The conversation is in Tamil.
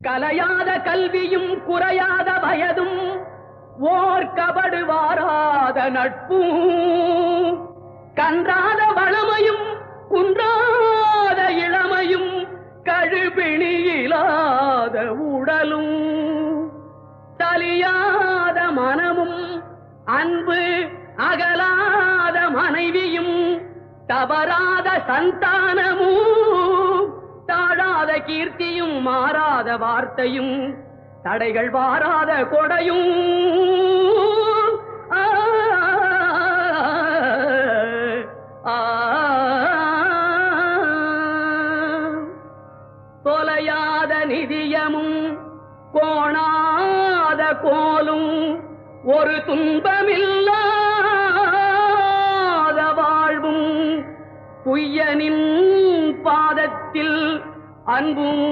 கலையாத கல்வியும் குறையாத வயதும் ஓர் கபடு வாராத நட்பும் கன்றாத வளமையும் குன்றாத இளமையும் கழுபிணியிலாத உடலும் தலியாத மனமும் அன்பு அகலாத மனைவியும் தவறாத சந்தானமும் தாழாத கீர்த்தியும் மாறாத வார்த்தையும் தடைகள் வாராத கொடையும் தொலையாத நிதியமும் கோணாத கோலும் ஒரு துன்பமில்லாத வாழ்வும் குய்யனின் பாதத்தில் அன்பும்